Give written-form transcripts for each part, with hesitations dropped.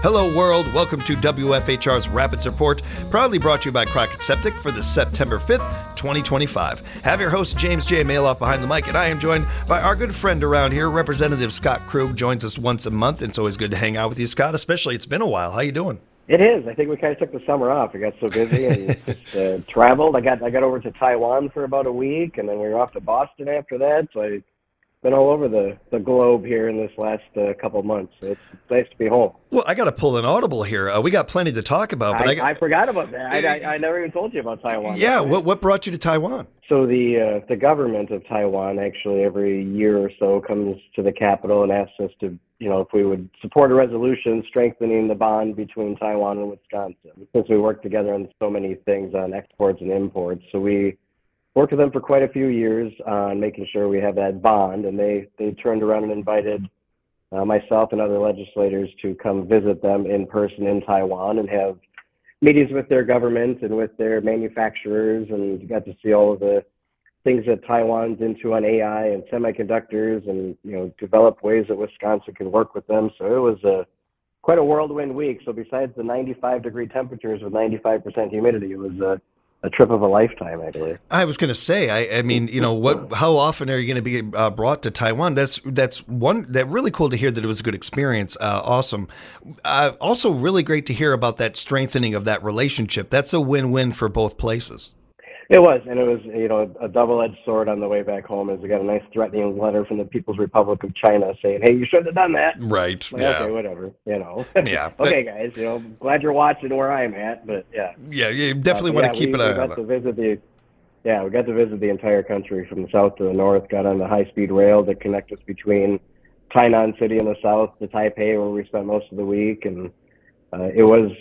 Hello, world. Welcome to WFHR's Rapids Report, proudly brought to you by Krug Septic for the September 5th, 2025. Have your host, James J. Maloff, behind the mic, and I am joined by our good friend around here, Representative Scott Krug, joins us once a month, and it's always good to hang out with you, Scott, especially it's been a while. How you doing? It is. I think we kind of took the summer off. We got so busy and just traveled. I got over to Taiwan for about a week, and then we were off to Boston after that, so I've been all over the globe here in this last couple of months. So it's nice to be home. Well, I got to pull an audible here. We got plenty to talk about. But I forgot about that. I never even told you about Taiwan. Yeah, what brought you to Taiwan? So the government of Taiwan actually every year or so comes to the capital and asks us to, if we would support a resolution strengthening the bond between Taiwan and Wisconsin, since we work together on so many things on exports and imports. So we worked with them for quite a few years on making sure we have that bond, and they turned around and invited myself and other legislators to come visit them in person in Taiwan and have meetings with their government and with their manufacturers, and got to see all of the things that Taiwan's into on AI and semiconductors, and develop ways that Wisconsin can work with them. So it was quite a whirlwind week. So besides the 95-degree temperatures with 95% humidity, it was a trip of a lifetime, I believe. I was going to say, I mean, how often are you going to be brought to Taiwan? That's really cool to hear that it was a good experience. Awesome. Also really great to hear about that strengthening of that relationship. That's a win-win for both places. It was, and it was, a double-edged sword on the way back home, as we got a nice threatening letter from the People's Republic of China saying, "Hey, you shouldn't have done that." Right. Okay, whatever. Yeah. Okay, guys. Glad you're watching where I'm at, but yeah. Yeah, you definitely want to keep an eye on it. We got to visit the entire country from the south to the north. Got on the high-speed rail that connects us between Tainan City in the south to Taipei, where we spent most of the week, and it was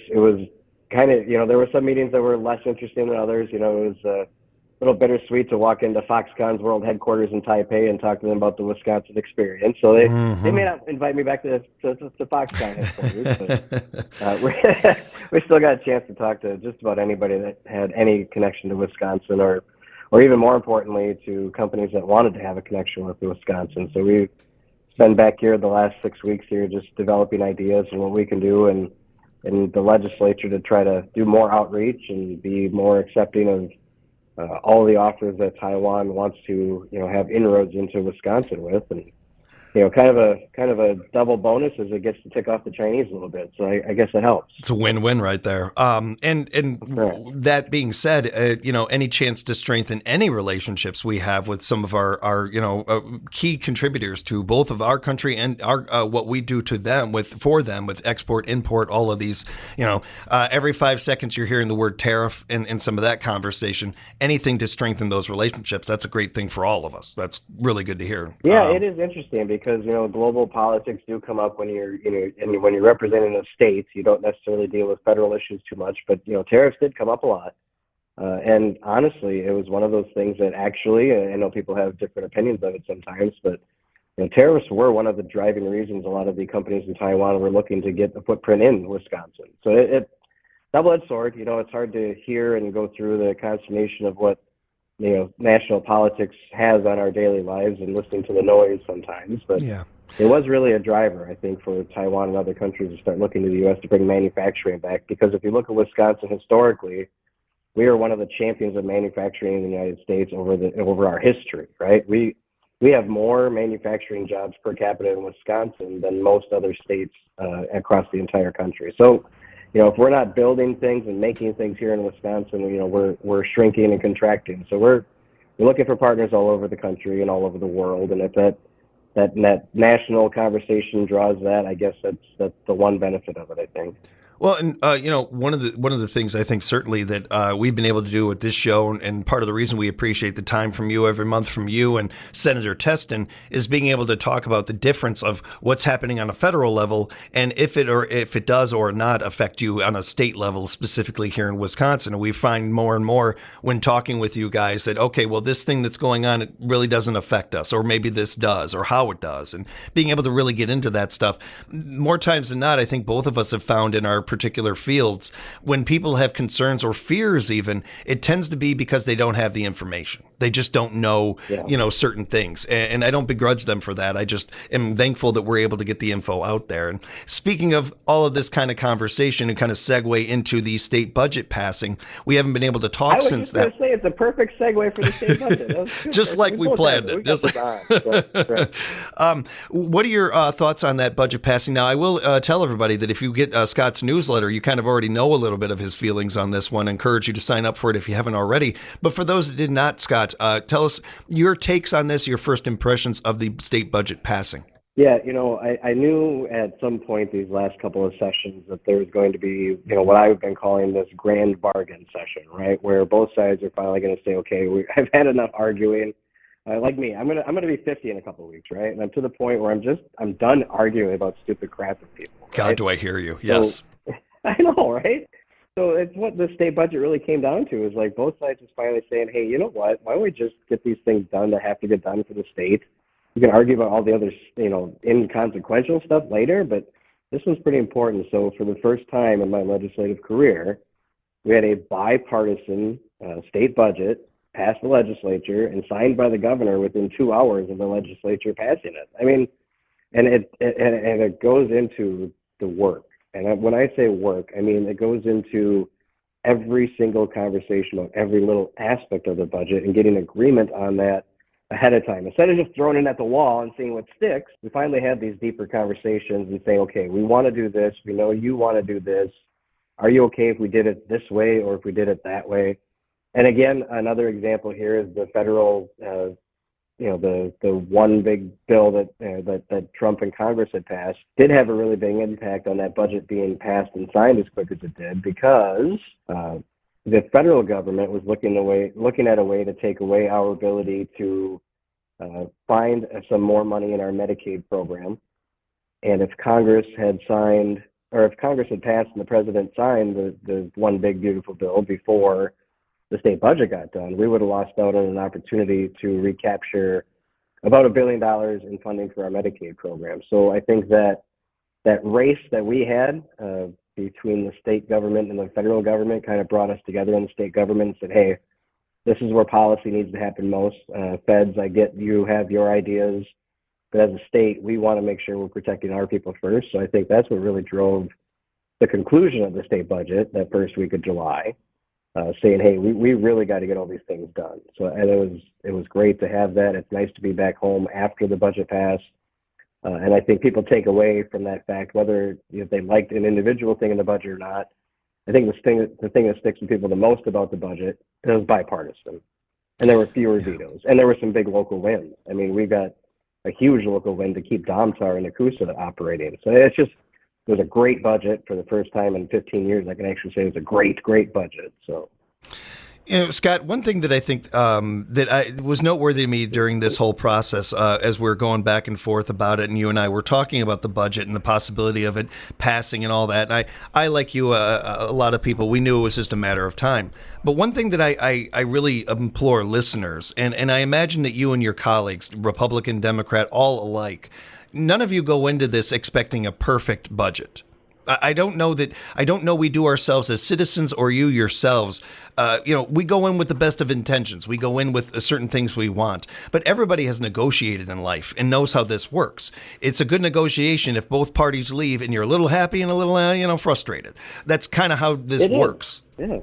kind of, there were some meetings that were less interesting than others. It was a little bittersweet to walk into Foxconn's world headquarters in Taipei and talk to them about the Wisconsin experience. So they may not invite me back to Foxconn headquarters, but we still got a chance to talk to just about anybody that had any connection to Wisconsin, or even more importantly, to companies that wanted to have a connection with Wisconsin. So we've been back here the last 6 weeks here just developing ideas and what we can do, and the legislature to try to do more outreach and be more accepting of all the offers that Taiwan wants to, have inroads into Wisconsin with, and kind of a double bonus as it gets to tick off the Chinese a little bit. So I guess it helps. It's a win-win right there. And that being said, any chance to strengthen any relationships we have with some of our key contributors to both of our country and our what we do to them for them with export, import, all of these. Every 5 seconds you're hearing the word tariff in some of that conversation. Anything to strengthen those relationships, that's a great thing for all of us. That's really good to hear. Yeah, it is interesting because global politics do come up when you're and when you're representing the states. You don't necessarily deal with federal issues too much, but tariffs did come up a lot. And honestly, it was one of those things that actually, I know people have different opinions of it sometimes, but tariffs were one of the driving reasons a lot of the companies in Taiwan were looking to get a footprint in Wisconsin. So it double-edged sword. It's hard to hear and go through the consummation of what national politics has on our daily lives and listening to the noise sometimes. But yeah, it was really a driver, I think, for Taiwan and other countries to start looking to the U.S. to bring manufacturing back. Because if you look at Wisconsin historically, we are one of the champions of manufacturing in the United States over our history, right? We have more manufacturing jobs per capita in Wisconsin than most other states across the entire country. So, if we're not building things and making things here in Wisconsin, we're shrinking and contracting. So we're looking for partners all over the country and all over the world. And if that national conversation draws that, I guess that's the one benefit of it, I think. Well, and one of the things I think certainly that we've been able to do with this show, and part of the reason we appreciate the time from you every month from you and Senator Testin, is being able to talk about the difference of what's happening on a federal level, and if it does or not affect you on a state level, specifically here in Wisconsin. And we find more and more when talking with you guys that, okay, well, this thing that's going on, it really doesn't affect us, or maybe this does, or how it does, and being able to really get into that stuff. More times than not, I think both of us have found in our particular fields, when people have concerns or fears even, it tends to be because they don't have the information. They just don't know, certain things. And I don't begrudge them for that. I just am thankful that we're able to get the info out there. And speaking of all of this kind of conversation and kind of segue into the state budget passing, we haven't been able to talk since that. I was just going to say it's a perfect segue for the state budget. Just like we planned it. What are your thoughts on that budget passing? Now, I will tell everybody that if you get Scott's newsletter, you kind of already know a little bit of his feelings on this one. I encourage you to sign up for it if you haven't already. But for those that did not, Scott, tell us your takes on this, your first impressions of the state budget passing. Yeah, I knew at some point these last couple of sessions that there was going to be, what I've been calling this grand bargain session, right, where both sides are finally going to say, okay, I've had enough arguing. Like me, I'm gonna be 50 in a couple of weeks, right? And I'm to the point where I'm done arguing about stupid crap with people. Right? God, do I hear you? Yes. So, I know, right? So it's what the state budget really came down to, is like both sides is finally saying, hey, you know what? Why don't we just get these things done that have to get done for the state? We can argue about all the other, inconsequential stuff later, but this was pretty important. So for the first time in my legislative career, we had a bipartisan state budget passed the legislature and signed by the governor within 2 hours of the legislature passing it. I mean, and it goes into the work. And when I say work, I mean it goes into every single conversation on every little aspect of the budget and getting agreement on that ahead of time. Instead of just throwing it at the wall and seeing what sticks, we finally had these deeper conversations and say, okay, we want to do this. We know you want to do this. Are you okay if we did it this way or if we did it that way? And again, another example here is the federal, the one big bill that Trump and Congress had passed did have a really big impact on that budget being passed and signed as quick as it did, because the federal government was looking at a way to take away our ability to find some more money in our Medicaid program. And if Congress had signed, or if Congress had passed and the president signed the one big beautiful bill before the state budget got done, we would have lost out on an opportunity to recapture about $1 billion in funding for our Medicaid program. So I think that race that we had between the state government and the federal government kind of brought us together in the state government and said, hey, this is where policy needs to happen most. Feds, I get you have your ideas, but as a state, we want to make sure we're protecting our people first. So I think that's what really drove the conclusion of the state budget that first week of July. Saying, hey, we really got to get all these things done. So, and it was great to have that. It's nice to be back home after the budget passed. And I think people take away from that fact, whether they liked an individual thing in the budget or not, I think the thing that sticks with people the most about the budget is it was bipartisan. And there were fewer vetoes. And there were some big local wins. I mean, we got a huge local win to keep Domtar and Nakusa operating. So it was a great budget for the first time in 15 years. I can actually say it was a great, great budget. So, Scott, one thing that I think was noteworthy to me during this whole process, as we're going back and forth about it, and you and I were talking about the budget and the possibility of it passing and all that. And I like you, a lot of people, we knew it was just a matter of time. But one thing that I really implore listeners, and I imagine that you and your colleagues, Republican, Democrat, all alike, none of you go into this expecting a perfect budget. I don't know we do ourselves as citizens, or you yourselves. We go in with the best of intentions. We go in with certain things we want. But everybody has negotiated in life and knows how this works. It's a good negotiation if both parties leave and you're a little happy and a little, frustrated. That's kind of how this works. Yeah.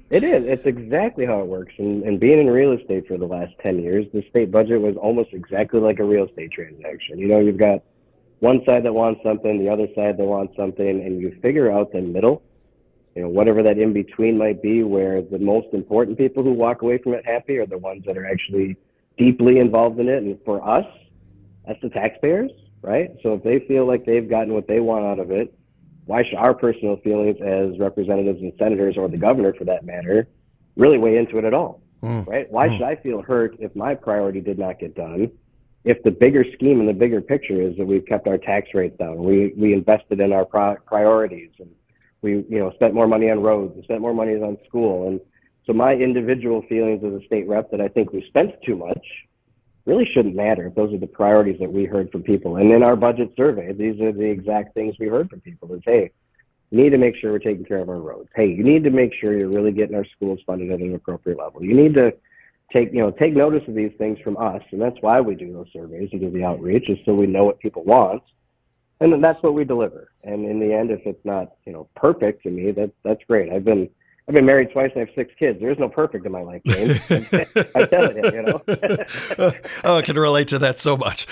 It is. It's exactly how it works. And being in real estate for the last 10 years, the state budget was almost exactly like a real estate transaction. You've got one side that wants something, the other side that wants something, and you figure out the middle, whatever that in between might be, where the most important people who walk away from it happy are the ones that are actually deeply involved in it. And for us, that's the taxpayers, right? So if they feel like they've gotten what they want out of it, why should our personal feelings as representatives and senators, or the governor for that matter, really weigh into it at all, right? Why should I feel hurt if my priority did not get done, if the bigger scheme and the bigger picture is that we've kept our tax rates down, we invested in our priorities, and we spent more money on roads, we spent more money on school. And so my individual feelings as a state rep that I think we spent too much really shouldn't matter if those are the priorities that we heard from people. And in our budget survey, these are the exact things we heard from people is, hey, You need to make sure we're taking care of our roads. Hey, you need to make sure you're really getting our schools funded at an appropriate level. You need to take notice of these things from us, and that's why we do those surveys and do the outreach, is so we know what people want, and then that's what we deliver. And in the end, if it's not perfect to me, that's great. I've been married twice and I have 6 kids. There is no perfect in my life, James. I'm telling you. Oh, I can relate to that so much.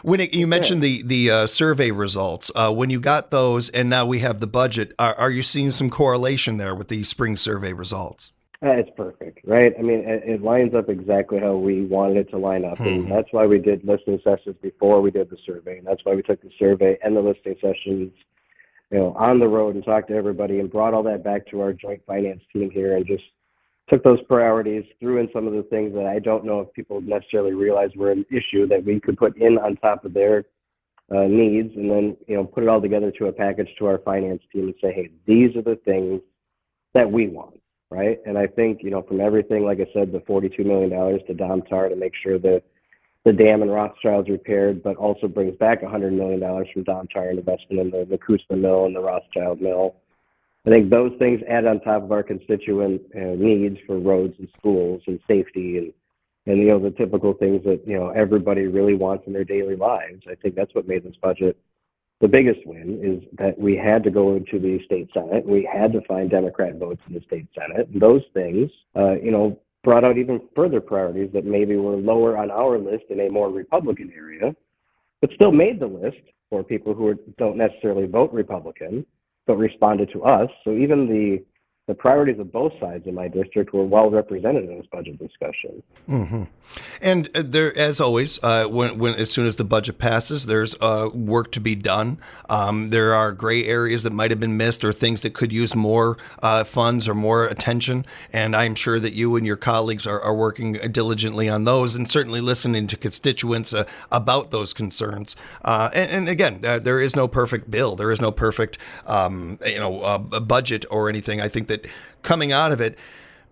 You mentioned the survey results, when you got those, and now we have the budget. Are you seeing some correlation there with the spring survey results? It's perfect, right? I mean, it lines up exactly how we wanted it to line up, and that's why we did listening sessions before we did the survey, and that's why we took the survey and the listening sessions, on the road and talked to everybody and brought all that back to our joint finance team here and just took those priorities, threw in some of the things that I don't know if people necessarily realize were an issue that we could put in on top of their needs, and then put it all together to a package to our finance team and say, hey, these are the things that we want. Right. And I think, from everything, like I said, the $42 million to Domtar to make sure that the dam in Rothschild's repaired, but also brings back $100 million from Domtar and investment in the Kuzma mill and the Rothschild mill. I think those things add on top of our constituent needs for roads and schools and safety and the typical things that, everybody really wants in their daily lives. I think that's what made this budget the biggest win, is that we had to go into the state Senate. We had to find Democrat votes in the state Senate. And those things, brought out even further priorities that maybe were lower on our list in a more Republican area, but still made the list for people who don't necessarily vote Republican, but responded to us. So even the priorities of both sides in my district were well represented in this budget discussion. Mm-hmm. And there, as always, when as soon as the budget passes, there's work to be done. There are gray areas that might have been missed, or things that could use more funds or more attention. And I'm sure that you and your colleagues are working diligently on those, and certainly listening to constituents about those concerns. And again, there is no perfect bill. There is no perfect, budget or anything. I think that coming out of it,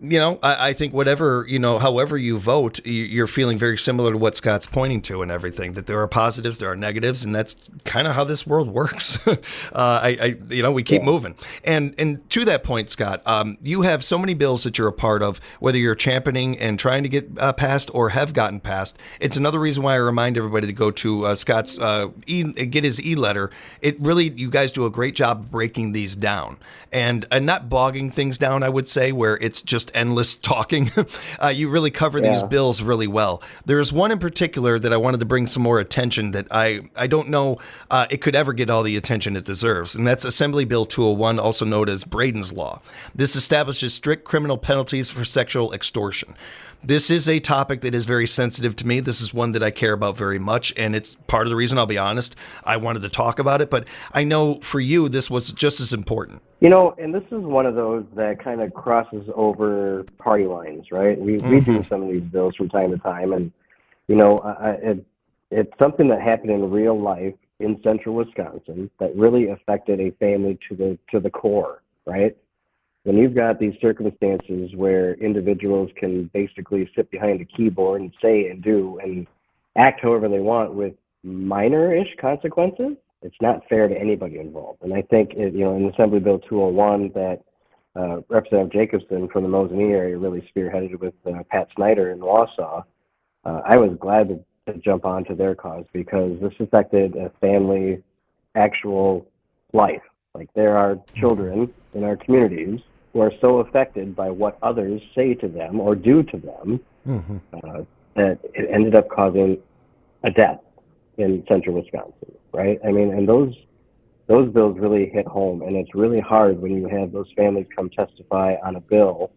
I think however you vote, you're feeling very similar to what Scott's pointing to and everything, that there are positives, there are negatives, and that's kind of how this world works. We keep moving. And to that point, Scott, you have so many bills that you're a part of, whether you're championing and trying to get passed or have gotten passed. It's another reason why I remind everybody to go to Scott's, get his e-letter. It really, you guys do a great job breaking these down and not bogging things down, I would say, where it's just endless talking. You really cover these bills really well. There's one in particular that I wanted to bring some more attention that I don't know it could ever get all the attention it deserves, and that's Assembly Bill 201, also known as Braden's Law. This establishes strict criminal penalties for sexual extortion. This is a topic that is very sensitive to me. This is one that I care about very much, and it's part of the reason, I'll be honest, I wanted to talk about it, but I know for you this was just as important. And this is one of those that kind of crosses over party lines, right? We do some of these bills from time to time, and it's something that happened in real life in central Wisconsin that really affected a family to the core, right? When you've got these circumstances where individuals can basically sit behind a keyboard and say and do and act however they want with minor-ish consequences, it's not fair to anybody involved. And I think, in Assembly Bill 201 that Representative Jacobson from the Mosinee area really spearheaded with Pat Snyder in Wausau, I was glad to jump onto their cause, because this affected a family actual life. Like, there are children in our communities who are so affected by what others say to them or do to them that it ended up causing a death in central Wisconsin, right? I mean, and those bills really hit home, and it's really hard when you have those families come testify on a bill,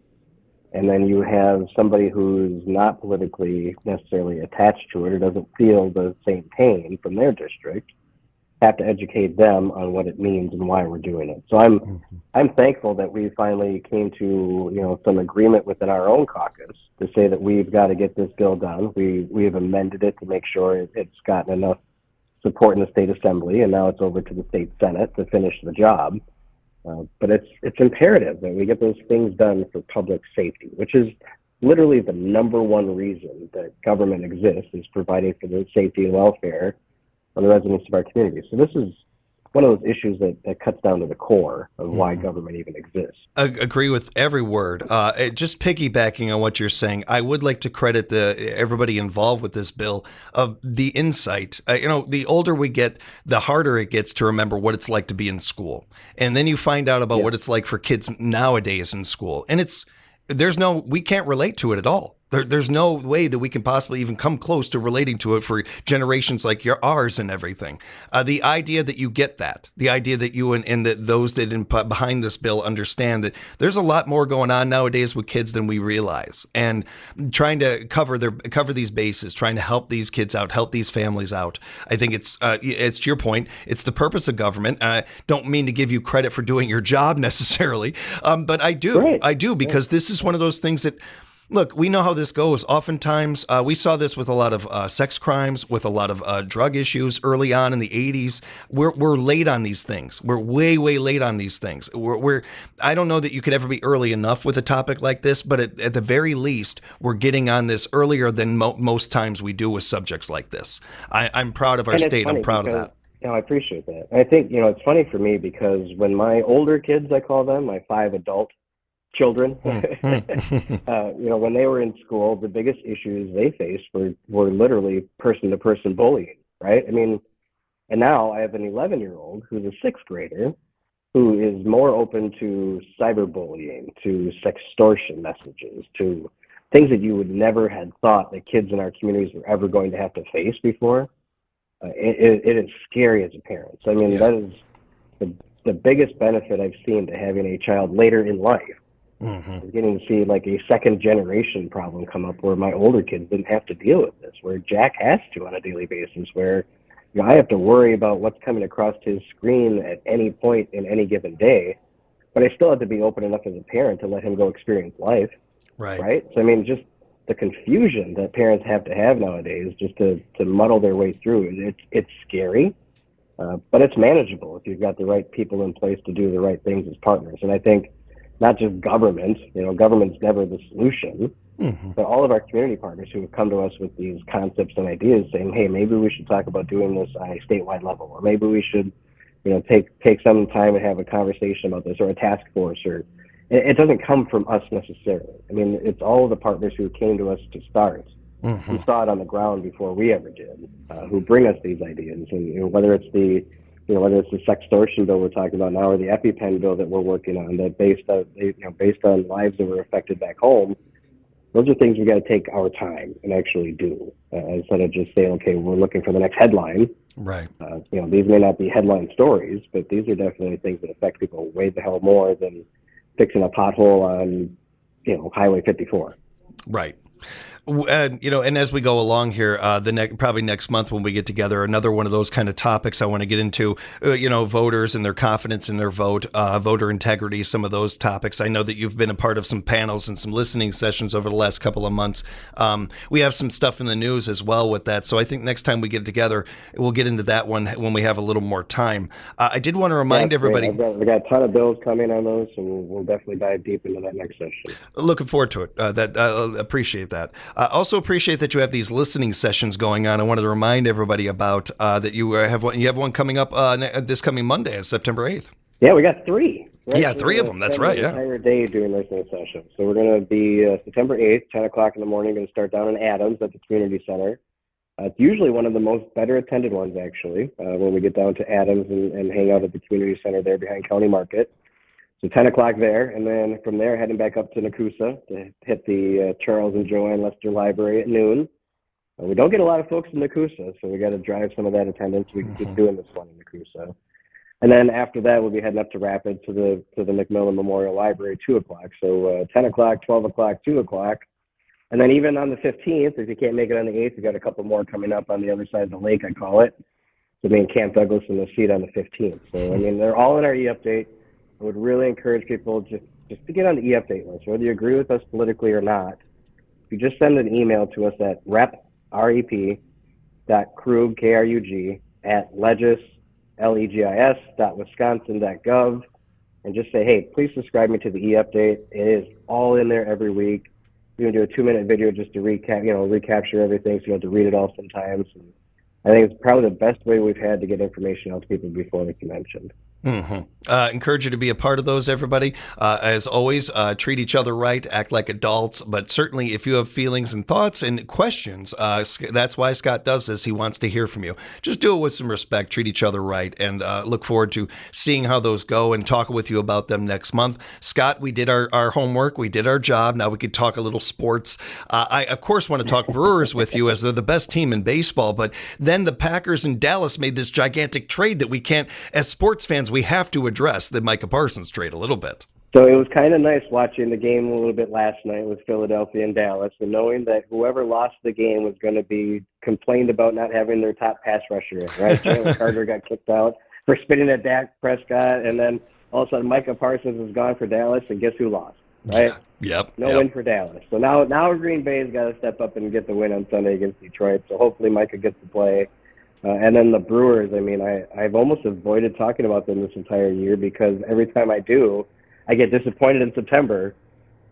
and then you have somebody who's not politically necessarily attached to it or doesn't feel the same pain from their district, have to educate them on what it means and why we're doing it. So I'm thankful that we finally came to some agreement within our own caucus to say that we've got to get this bill done. We have amended it to make sure it's gotten enough support in the state assembly, and now it's over to the state senate to finish the job. But it's imperative that we get those things done for public safety, which is literally the number one reason that government exists, is providing for the safety and welfare of the residents of our community. So this is one of those issues that cuts down to the core of why government even exists. Agree with every word. Just piggybacking on what you're saying, I would like to credit everybody involved with this bill of the insight. The older we get, the harder it gets to remember what it's like to be in school, and then you find out about what it's like for kids nowadays in school, and we can't relate to it at all. There's no way that we can possibly even come close to relating to it for generations like ours and everything. The idea that you get that, the idea that you and that those that behind this bill understand that there's a lot more going on nowadays with kids than we realize, and trying to cover these bases, trying to help these kids out, help these families out. I think it's to your point, it's the purpose of government. I don't mean to give you credit for doing your job necessarily, but I do. Right. I do, because this is one of those things that, look, we know how this goes. Oftentimes, we saw this with a lot of sex crimes, with a lot of drug issues early on in the 80s. We're late on these things. We're way, way late on these things. I don't know that you could ever be early enough with a topic like this, but at the very least, we're getting on this earlier than most times we do with subjects like this. I'm proud of our state. I'm proud of that. I appreciate that. And I think, it's funny for me because when my older kids, I call them, my 5 adult children, when they were in school, the biggest issues they faced were literally person-to-person bullying, right? I mean, and now I have an 11-year-old who's a 6th grader who is more open to cyberbullying, to sextortion messages, to things that you would never had thought that kids in our communities were ever going to have to face before. It is scary as a parent. So, I mean, that is the biggest benefit I've seen to having a child later in life. Is getting to see like a second generation problem come up where my older kids didn't have to deal with this, where Jack has to on a daily basis, where I have to worry about what's coming across his screen at any point in any given day, but I still have to be open enough as a parent to let him go experience life. Right. So I mean, just the confusion that parents have to have nowadays just to muddle their way through, it's scary, but it's manageable if you've got the right people in place to do the right things as partners. And I think not just government, government's never the solution, but all of our community partners who have come to us with these concepts and ideas saying, hey, maybe we should talk about doing this on a statewide level, or maybe we should, take some time and have a conversation about this, or a task force, or it doesn't come from us necessarily. I mean, it's all of the partners who came to us to start, who saw it on the ground before we ever did, who bring us these ideas. And whether it's the sextortion bill we're talking about now, or the EpiPen bill that we're working on, that based on lives that were affected back home, those are things we got to take our time and actually do, instead of just saying, okay, we're looking for the next headline. Right. These may not be headline stories, but these are definitely things that affect people way the hell more than fixing a pothole on, Highway 54. Right. And as we go along here, probably next month when we get together, another one of those kind of topics I want to get into, voters and their confidence in their vote, voter integrity, some of those topics. I know that you've been a part of some panels and some listening sessions over the last couple of months. We have some stuff in the news as well with that. So I think next time we get together, we'll get into that one when we have a little more time. I did want to remind everybody. We got a ton of bills coming on those, so we'll definitely dive deep into that next session. Looking forward to it. Appreciate that. Also appreciate that you have these listening sessions going on. I wanted to remind everybody about that you have one coming up this coming Monday, September 8th. Yeah, we got 3. Right? Yeah, 3 of them. That's right. An entire day doing listening sessions. So we're going to be September 8th, 10 o'clock in the morning. Going to start down in Adams at the community center. It's usually one of the most better attended ones, actually, when we get down to Adams and hang out at the community center there behind County Market. So 10 o'clock there, and then from there heading back up to Nakusa to hit the Charles and Joanne Lester Library at noon. We don't get a lot of folks in Nakusa, so we got to drive some of that attendance. We can keep doing this one in Nakusa. And then after that, we'll be heading up to Rapid to the McMillan Memorial Library, 2 o'clock. So 10 o'clock, 12 o'clock, 2 o'clock. And then even on the 15th, if you can't make it on the 8th, we got a couple more coming up on the other side of the lake, I call it. So me and Camp Douglas in the seat on the 15th. So, I mean, they're all in our e-update. I would really encourage people just to get on the e-update list, whether you agree with us politically or not. If you just send an email to us at rep.krug, Krug, at legis.wisconsin.gov, and just say, hey, please subscribe me to the e-update. It is all in there every week. We're going to do a 2-minute video just to recapture everything, so you have to read it all sometimes. And I think it's probably the best way we've had to get information out to people before, like you mentioned. Encourage you to be a part of those, everybody. As always, treat each other right, act like adults, but certainly if you have feelings and thoughts and questions, that's why Scott does this. He wants to hear from you. Just do it with some respect, treat each other right, and look forward to seeing how those go and talking with you about them next month. Scott, we did our homework. We did our job. Now we could talk a little sports. I, of course, want to talk Brewers with you as they're the best team in baseball, but then the Packers in Dallas made this gigantic trade that we can't, as sports fans, we have to address the Micah Parsons trade a little bit. So it was kind of nice watching the game a little bit last night with Philadelphia and Dallas, and knowing that whoever lost the game was going to be complained about not having their top pass rusher in, right? Jalen Carter got kicked out for spitting at Dak Prescott, and then all of a sudden Micah Parsons is gone for Dallas, and guess who lost, right? Yep. No win for Dallas. So now Green Bay's got to step up and get the win on Sunday against Detroit, so hopefully Micah gets to play. And then the Brewers, I mean, I've almost avoided talking about them this entire year because every time I do, I get disappointed in September.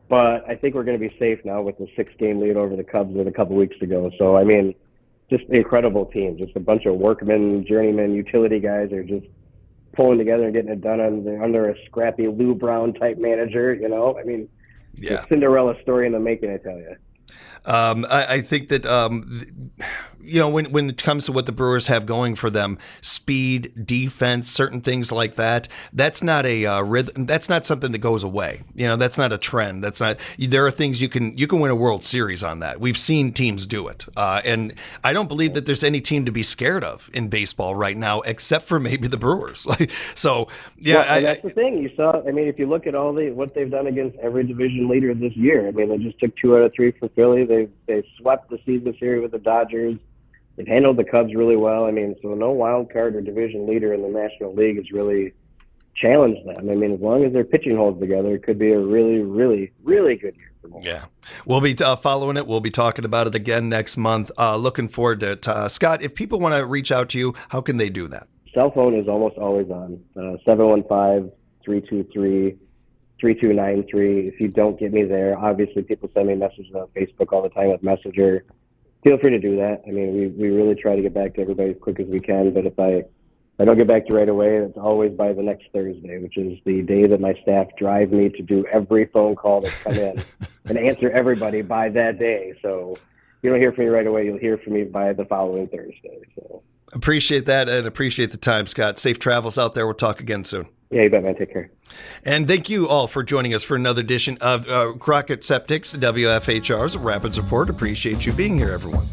But I think we're going to be safe now with the 6-game lead over the Cubs a couple weeks ago. So, I mean, just an incredible team. Just a bunch of workmen, journeymen, utility guys are just pulling together and getting it done under a scrappy Lou Brown-type manager, you know? I mean, yeah. The Cinderella story in the making, I tell you. I think that, when it comes to what the Brewers have going for them, speed, defense, certain things like that, that's not a rhythm. That's not something that goes away. That's not a trend. There are things you can win a World Series on that. We've seen teams do it. And I don't believe that there's any team to be scared of in baseball right now, except for maybe the Brewers. So, yeah. Well, that's the thing. You saw, I mean, if you look at what they've done against every division leader this year, I mean, they just took 2 out of 3 for Philly. They swept the season series with the Dodgers. They've handled the Cubs really well. I mean, so no wild card or division leader in the National League has really challenged them. I mean, as long as their pitching holds together, it could be a really, really, really good year for them. Yeah. We'll be following it. We'll be talking about it again next month. Looking forward to it. Scott, if people want to reach out to you, how can they do that? Cell phone is almost always on, 715-323-3293. If you don't get me there, obviously people send me messages on Facebook all the time with Messenger. Feel free to do that. I mean, we really try to get back to everybody as quick as we can, but if I don't get back to you right away, it's always by the next Thursday, which is the day that my staff drive me to do every phone call that's come in and answer everybody by that day. So if you don't hear from me right away, you'll hear from me by the following Thursday. So appreciate that and appreciate the time, Scott. Safe travels out there. We'll talk again soon. Yeah, you bet, man. Take care. And thank you all for joining us for another edition of Crockett Septic's WFHR's Rapids Report. Appreciate you being here, everyone.